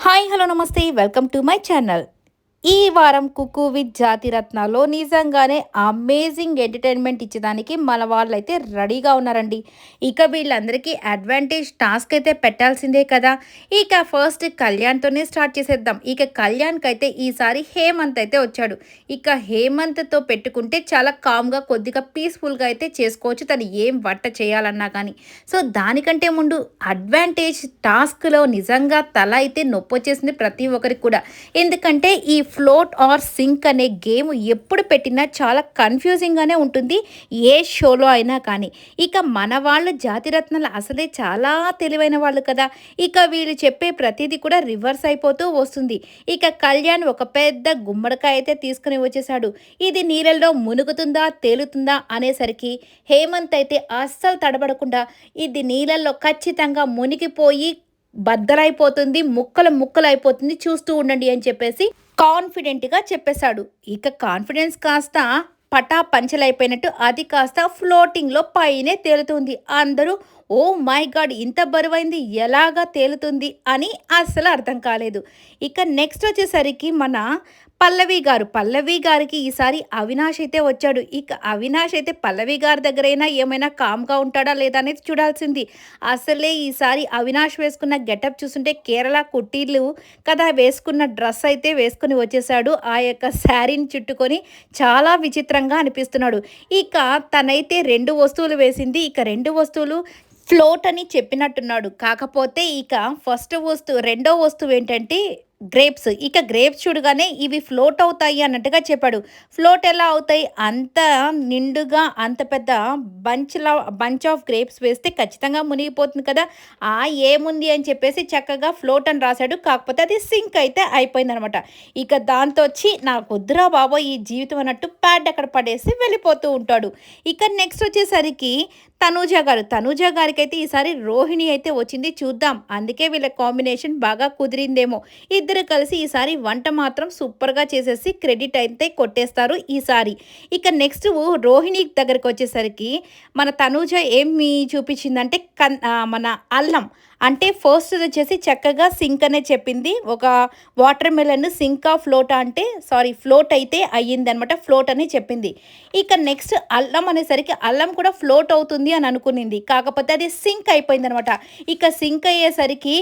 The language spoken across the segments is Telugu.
హాయ్ హలో నమస్తే వెల్కమ్ టు మై ఛానల్. ఈ వారం కుకు విత్ జాతిరత్నాలో నిజంగానే అమేజింగ్ ఎంటర్టైన్మెంట్ ఇచ్చేదానికి మన వాళ్ళైతే రెడీగా ఉన్నారండి. ఇక వీళ్ళందరికీ అడ్వాంటేజ్ టాస్క్ అయితే పెట్టాల్సిందే కదా. ఇక ఫస్ట్ కళ్యాణ్తోనే స్టార్ట్ చేసేద్దాం. ఇక కళ్యాణ్కి అయితే ఈసారి హేమంత్ అయితే వచ్చాడు. ఇక హేమంత్తో పెట్టుకుంటే చాలా కామ్గా కొద్దిగా పీస్ఫుల్గా అయితే చేసుకోవచ్చు తను ఏం వంట చేయాలన్నా కానీ. సో దానికంటే ముందు అడ్వాంటేజ్ టాస్క్లో నిజంగా తల అయితే నొప్పి వచ్చేసింది ప్రతి ఒక్కరికి కూడా. ఎందుకంటే ఈ ఫ్లోట్ ఆర్ సింక్ అనే గేమ్ ఎప్పుడు పెట్టినా చాలా కన్ఫ్యూజింగ్గానే ఉంటుంది ఏ షోలో అయినా కానీ. ఇక మన వాళ్ళు జాతిరత్నాలు అసలే చాలా తెలివైన వాళ్ళు కదా. ఇక వీళ్ళు చెప్పే ప్రతిదీ కూడా రివర్స్ అయిపోతూ వస్తుంది. ఇక కళ్యాణ్ ఒక పెద్ద గుమ్మడికాయ అయితే తీసుకుని వచ్చేసాడు. ఇది నీళ్ళల్లో మునుగుతుందా తేలుతుందా అనేసరికి హేమంత్ అయితే అస్సలు తడబడకుండా ఇది నీళ్ళల్లో ఖచ్చితంగా మునిగిపోయి బద్దలైపోతుంది, ముక్కలు ముక్కలు అయిపోతుంది, చూస్తూ ఉండండి అని చెప్పేసి కాన్ఫిడెంట్గా చెప్పేశాడు. ఇక కాన్ఫిడెన్స్ కాస్త పటా పంచలైపోయినట్టు అది కాస్త ఫ్లోటింగ్లో పైనే తేలుతుంది. అందరూ ఓ మై గాడ్ ఇంత బరువైంది ఎలాగా తేలుతుంది అని అస్సలు అర్థం కాలేదు. ఇక నెక్స్ట్ వచ్చేసరికి మన పల్లవి గారికి ఈసారి అవినాష్ అయితే వచ్చాడు. ఇక అవినాష్ అయితే పల్లవి గారి దగ్గరైనా ఏమైనా కామ్గా ఉంటాడా లేదా అనేది చూడాల్సింది. అసలే ఈసారి అవినాష్ వేసుకున్న గెటప్ చూస్తుంటే కేరళ కుట్టీలు కదా వేసుకున్న డ్రెస్ అయితే వేసుకుని వచ్చేసాడు. ఆ యొక్క శారీని చుట్టుకొని చాలా విచిత్రంగా అనిపిస్తున్నాడు. ఇక తనైతే 2 వస్తువులు వేసింది. ఇక 2 వస్తువులు ఫ్లోట్ అని చెప్పినట్టున్నాడు. కాకపోతే ఇక రెండో వస్తువు ఏంటంటే గ్రేప్స్. ఇక గ్రేప్స్ చూడగానే ఇవి ఫ్లోట్ అవుతాయి అన్నట్టుగా చెప్పాడు. ఫ్లోట్ ఎలా అవుతాయి? అంత నిండుగా అంత పెద్ద బంచ్ ఆఫ్ గ్రేప్స్ వేస్తే ఖచ్చితంగా మునిగిపోతుంది కదా. ఏముంది అని చెప్పేసి చక్కగా ఫ్లోట్ అని రాశాడు. కాకపోతే అది సింక్ అయితే అయిపోయిందనమాట. ఇక దాంతో వచ్చి నాకు వద్దురా బాబో ఈ జీవితం అన్నట్టు ప్యాడ్ అక్కడ పడేసి వెళ్ళిపోతూ ఉంటాడు. ఇక నెక్స్ట్ వచ్చేసరికి తనూజ గారికి అయితే ఈసారి రోహిణి అయితే వచ్చింది. చూద్దాం, అందుకే వీళ్ళ కాంబినేషన్ బాగా కుదిరిందేమో. ఇద్దరు కలిసి ఈసారి వంట మాత్రం సూపర్గా చేసేసి క్రెడిట్ అయితే కొట్టేస్తారు ఈసారి. ఇక నెక్స్ట్ రోహిణి దగ్గరికి వచ్చేసరికి మన తనూజ ఏమి చూపించిందంటే మన అల్లం అంటే ఫస్ట్ వచ్చేసి చక్కగా సింక్ అనే చెప్పింది. ఒక వాటర్ మెలన్ సింకా ఫ్లోట్ అంటే ఫ్లోట్ అయితే అయ్యిందనమాట. ఫ్లోట్ అని చెప్పింది. ఇక నెక్స్ట్ అల్లం అనేసరికి అల్లం కూడా ఫ్లోట్ అవుతుంది అని అనుకునింది. కాకపోతే అది సింక్ అయిపోయిందనమాట. ఇక సింక్ అయ్యేసరికి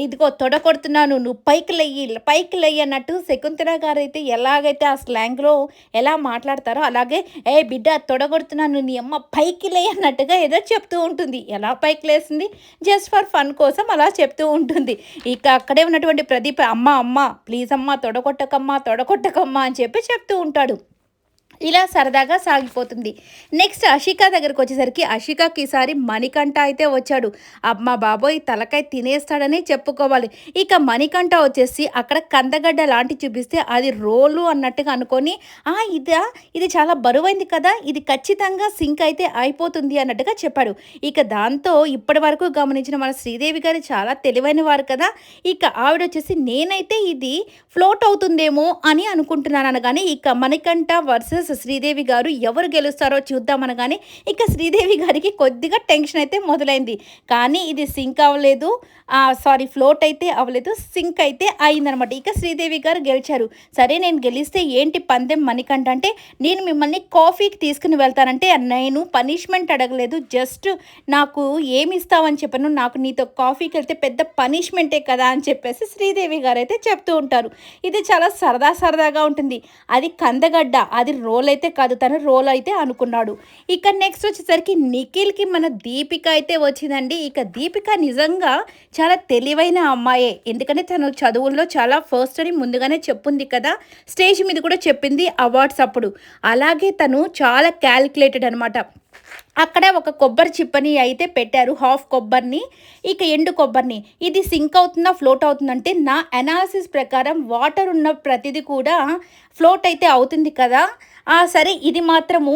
ఇదిగో తొడ కొడుతున్నాను నువ్వు పైకి లెయ్యి అన్నట్టు శకుంతల గారు అయితే ఎలాగైతే ఆ స్లాంగ్లో ఎలా మాట్లాడతారో అలాగే బిడ్డ తొడగొడుతున్నాను నీ అమ్మ పైకి లే అన్నట్టుగా ఏదో చెప్తూ ఉంటుంది. ఎలా పైకి లేసింది? జస్ట్ ఫర్ ఫన్ కోసం అలా చెప్తూ ఉంటుంది. ఇక అక్కడే ఉన్నటువంటి ప్రదీప్ అమ్మ ప్లీజ్ అమ్మ తొడగొట్టకమ్మా అని చెప్పి చెప్తూ ఉంటాడు. ఇలా సరదాగా సాగిపోతుంది. నెక్స్ట్ అషిక దగ్గరకు వచ్చేసరికి అషికాకి ఈసారి మణికంఠ అయితే వచ్చాడు. అమ్మ బాబోయ్ తలకాయ తినేస్తాడని చెప్పుకోవాలి. ఇక మణికంఠ వచ్చేసి అక్కడ కందగడ్డ లాంటి చూపిస్తే అది రోలు అన్నట్టుగా అనుకొని ఇది చాలా బరువైంది కదా, ఇది ఖచ్చితంగా సింక్ అయితే అయిపోతుంది అన్నట్టుగా చెప్పాడు. ఇక దాంతో ఇప్పటి వరకు గమనించిన మన శ్రీదేవి గారు చాలా తెలివైన వారు కదా. ఇక ఆవిడ వచ్చేసి నేనైతే ఇది ఫ్లోట్ అవుతుందేమో అని అనుకుంటున్నాను అనగానే ఇక మణికంఠ వర్సెస్ శ్రీదేవి గారు ఎవరు గెలుస్తారో చూద్దామనగానే ఇక శ్రీదేవి గారికి కొద్దిగా టెన్షన్ అయితే మొదలైంది. కానీ ఇది సింక్ అవ్వలేదు, ఫ్లోట్ అయితే అవ్వలేదు, సింక్ అయితే అయిందనమాట. ఇక శ్రీదేవి గారు గెలిచారు. సరే నేను గెలిస్తే ఏంటి పందెం మణికంఠ అంటే నేను మిమ్మల్ని కాఫీకి తీసుకుని వెళ్తానంటే నేను పనిష్మెంట్ అడగలేదు, జస్ట్ నాకు ఏమి ఇస్తావని చెప్పాను, నాకు నీతో కాఫీకి వెళ్తే పెద్ద పనిష్మెంటే కదా అని చెప్పేసి శ్రీదేవి గారు అయితే చెప్తూ ఉంటారు. ఇది చాలా సరదాగా ఉంటుంది. అది కందగడ్డ, అది రోల్ అయితే కాదు, తను రోల్ అయితే అనుకున్నాడు. ఇక నెక్స్ట్ వచ్చేసరికి నిఖిల్కి మన దీపిక అయితే వచ్చిందండి. ఇక దీపిక నిజంగా చాలా తెలివైన అమ్మాయే. ఎందుకంటే తను చదువుల్లో చాలా ఫస్ట్ అని ముందుగానే చెప్పుంది కదా, స్టేజ్ మీద కూడా చెప్పింది అవార్డ్స్ అప్పుడు. అలాగే తను చాలా క్యాలిక్యులేటెడ్ అనమాట. అక్కడ ఒక కొబ్బరి చిప్పని అయితే పెట్టారు, హాఫ్ కొబ్బరిని, ఇక ఎండు కొబ్బరిని. ఇది సింక్ అవుతుందా ఫ్లోట్ అవుతుందంటే నా అనాలిసిస్ ప్రకారం వాటర్ ఉన్న ప్రతిదీ కూడా ఫ్లోట్ అయితే అవుతుంది కదా, సరే ఇది మాత్రము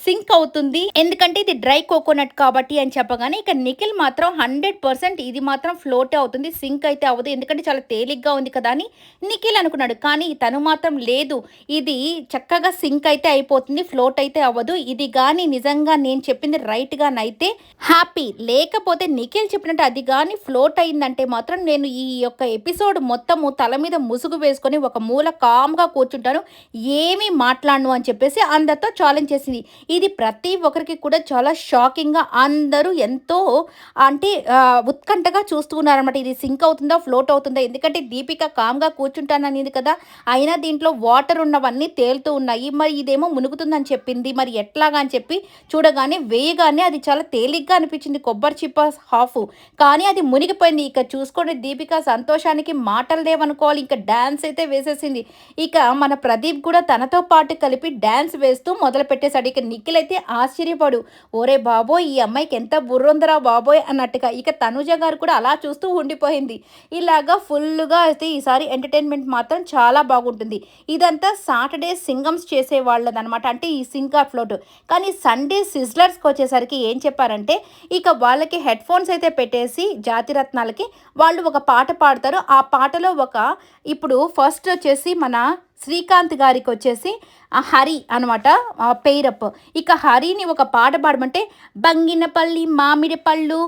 సింక్ అవుతుంది ఎందుకంటే ఇది డ్రై కోకోనట్ కాబట్టి అని చెప్పగానే ఇక నిఖిల్ మాత్రం 100% ఇది మాత్రం ఫ్లోటే అవుతుంది, సింక్ అయితే అవ్వదు ఎందుకంటే చాలా తేలిగ్గా ఉంది కదా అని నిఖిల్ అనుకున్నాడు. కానీ తను మాత్రం లేదు, ఇది చక్కగా సింక్ అయితే అయిపోతుంది, ఫ్లోట్ అయితే అవ్వదు, ఇది కానీ నిజంగా నేను చెప్పింది రైట్గానైతే హ్యాపీ. లేకపోతే నిఖిల్ చెప్పినట్టు అది కానీ ఫ్లోట్ అయిందంటే మాత్రం నేను ఈ యొక్క ఎపిసోడ్ మొత్తము తల మీద ముసుగు వేసుకొని ఒక మూల కామ్గా కూర్చుంటాను, ఏమీ మాట్లాడను అని చెప్పేసి అందరితో ఛాలెంజ్ చేసింది. ఇది ప్రతి ఒక్కరికి కూడా చాలా షాకింగ్గా అందరూ ఎంతో అంటే ఉత్కంఠగా చూస్తూ ఉన్నారనమాట. ఇది సింక్ అవుతుందా ఫ్లోట్ అవుతుందా, ఎందుకంటే దీపిక కామ్గా కూర్చుంటాననేది కదా, అయినా దీంట్లో వాటర్ ఉన్నవన్నీ తేలుతూ ఉన్నాయి, మరి ఇదేమో మునుగుతుందని చెప్పింది, మరి ఎట్లాగా అని చెప్పి చూడగానే వేయగానే అది చాలా తేలిగ్గా అనిపించింది, కొబ్బరి చిప్ప హాఫ్, కానీ అది మునిగిపోయింది. ఇక చూసుకోండి దీపిక సంతోషానికి మాటలు లేవనుకోవాలి, ఇంకా డ్యాన్స్ అయితే వేసేసింది. ఇక మన ప్రదీప్ కూడా తనతో పాటు కలిపి డ్యాన్స్ వేస్తూ మొదలు పెట్టేశాడు. ఇక నిఖిల్ అయితే ఆశ్చర్యపడు, ఓరే బాబోయ్ ఈ అమ్మాయికి ఎంత బుర్రుందరా బాబోయ్ అన్నట్టుగా. ఇక తనుజ గారు కూడా అలా చూస్తూ ఉండిపోయింది. ఇలాగా ఫుల్గా అయితే ఈసారి ఎంటర్టైన్మెంట్ మాత్రం చాలా బాగుంటుంది. ఇదంతా సాటర్డే సింగమ్స్ చేసే వాళ్ళదనమాట, అంటే ఈ సింకా ఫ్లోట్. కానీ సండే సిజ్లర్స్కి వచ్చేసరికి ఏం చెప్పారంటే, ఇక వాళ్ళకి హెడ్ ఫోన్స్ అయితే పెట్టేసి జాతిరత్నాలకి వాళ్ళు ఒక పాట పాడతారు. ఆ పాటలో ఇప్పుడు ఫస్ట్ వచ్చేసి మన శ్రీకాంత్ గారికి వచ్చేసి హరి అనమాట పెయిరప్. ఇక హరిని ఒక పాట పాడమంటే బంగినపల్లి మామిడి పళ్ళు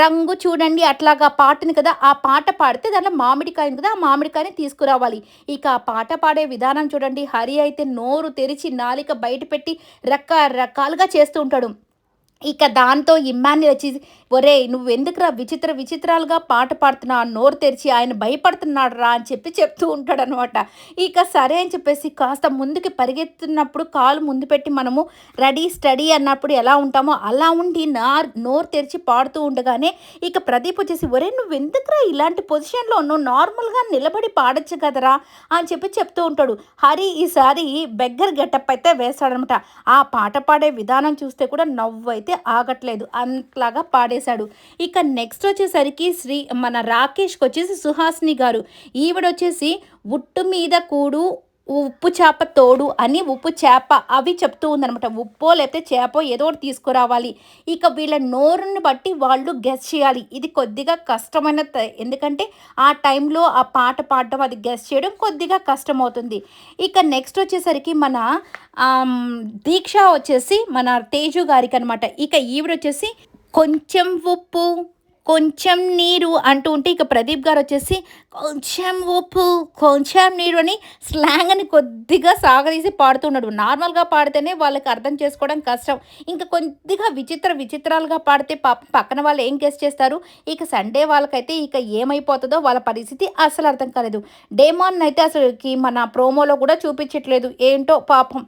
రంగు చూడండి అట్లాగా పాటని కదా, ఆ పాట పాడితే దాంట్లో మామిడికాయ కదా, ఆ మామిడికాయని తీసుకురావాలి. ఇక ఆ పాట పాడే విధానం చూడండి, హరి అయితే నోరు తెరిచి నాలిక బయట పెట్టి రకరకాలుగా చేస్తూ ఉంటాడు. ఇక దాంతో ఇమ్మాన్యుల్ వచ్చి, ఒరే నువ్వెందుకురా విచిత్రాలుగా పాట పాడుతున్నా, నోరు తెరిచి ఆయన భయపడుతున్నాడు రా అని చెప్పి చెప్తూ ఉంటాడనమాట. ఇక సరే అని చెప్పేసి కాస్త ముందుకి పరిగెత్తున్నప్పుడు కాలు ముందు పెట్టి మనము రెడీ స్టడీ అన్నప్పుడు ఎలా ఉంటామో అలా ఉండి నోరు తెరిచి పాడుతూ ఉండగానే ఇక ప్రదీప్ వచ్చేసి, ఒరే నువ్వెందుకురా ఇలాంటి పొజిషన్లో నువ్వు నార్మల్గా నిలబడి పాడచ్చు కదరా అని చెప్పి చెప్తూ ఉంటాడు. హరి ఈసారి బెగ్గర్ గెటప్ అయితే వేస్తాడనమాట. ఆ పాట పాడే విధానం చూస్తే కూడా నవ్వు అయితే ఆగట్లేదు, అంతలాగా పాడేశాడు. ఇక నెక్స్ట్ వచ్చేసరికి మన రాకేష్కి వచ్చేసి సుహాసిని గారు, ఈవిడొచ్చేసి ఉట్టు మీద కూడు ఉప్పు చేప తోడు అని ఉప్పు చేప అవి చెప్తూ ఉందనమాట. ఉప్పో లేకపోతే చేపో ఏదో ఒకటి తీసుకురావాలి. ఇక వీళ్ళ నోరుని బట్టి వాళ్ళు గెస్ చేయాలి. ఇది కొద్దిగా కష్టమైన, ఎందుకంటే ఆ టైంలో ఆ పాట పాడడం అది గెస్ చేయడం కొద్దిగా కష్టమవుతుంది. ఇక నెక్స్ట్ వచ్చేసరికి మన దీక్ష వచ్చేసి మన తేజు గారికి అనమాట. ఇక ఈవిడొచ్చేసి కొంచెం ఉప్పు కొంచెం నీరు అంటూ ఉంటే ఇక ప్రదీప్ గారు వచ్చేసి కొంచెం ఉప్పు కొంచెం నీరు అని స్లాంగ్ అని కొద్దిగా సాగదీసి పాడుతున్నాడు. నార్మల్గా పాడితేనే వాళ్ళకి అర్థం చేసుకోవడం కష్టం, ఇంకా కొద్దిగా విచిత్రాలుగా పాడితే పక్కన వాళ్ళు ఏం గెస్ చేస్తారు. ఇక సండే వాళ్ళకైతే ఇక ఏమైపోతుందో వాళ్ళ పరిస్థితి అసలు అర్థం కాలేదు. డేమాన్ అయితే అసలుకి మన ప్రోమోలో కూడా చూపించట్లేదు, ఏంటో పాపం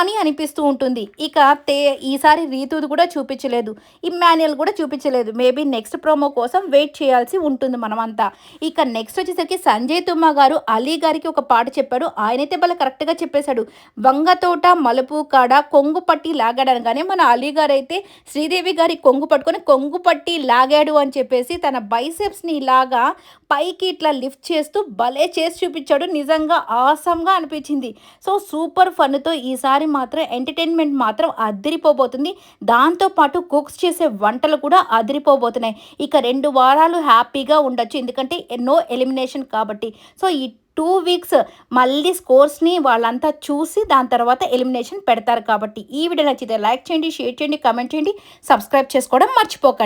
అని అనిపిస్తూ ఉంటుంది. ఇక ఈసారి రీతుది కూడా చూపించలేదు, ఇమ్మాన్యుల్ కూడా చూపించలేదు. మేబీ నెక్స్ట్ ప్రోమో కోసం వెయిట్ చేయాల్సి ఉంటుంది మనమంతా. ఇక నెక్స్ట్ వచ్చేసరికి సంజయ్ తుమ్మా గారు అలీ గారికి ఒక పాట చెప్పాడు. ఆయనైతే భలే కరెక్ట్గా చెప్పేశాడు, వంగతోట మలుపు కాడ కొంగు పట్టి లాగాడు అనగానే మన అలీ గారు అయితే శ్రీదేవి గారి కొంగు పట్టుకొని కొంగు పట్టి లాగాడు అని చెప్పేసి తన బైసెప్స్ని ఇలాగా పైకి ఇట్లా లిఫ్ట్ చేస్తూ భలే చేసి చూపించాడు. నిజంగా ఆసమ్గా అనిపించింది. సో సూపర్ ఫన్తో ఈసారి మాత్రం ఎంటర్టైన్మెంట్ మాత్రం అదిరిపోబోతుంది. దాంతోపాటు కుక్స్ చేసే వంటలు కూడా అదిరిపోబోతున్నాయి. ఇక 2 వారాలు హ్యాపీగా ఉండొచ్చు, ఎందుకంటే ఎన్నో ఎలిమినేషన్ కాబట్టి. సో ఈ 2 వీక్స్ మళ్ళీ స్కోర్స్ని వాళ్ళంతా చూసి దాని తర్వాత ఎలిమినేషన్ పెడతారు కాబట్టి. ఈ వీడియో నచ్చితే లైక్ చేయండి, షేర్ చేయండి, కామెంట్ చేయండి, సబ్స్క్రైబ్ చేసుకోవడం మర్చిపోకండి.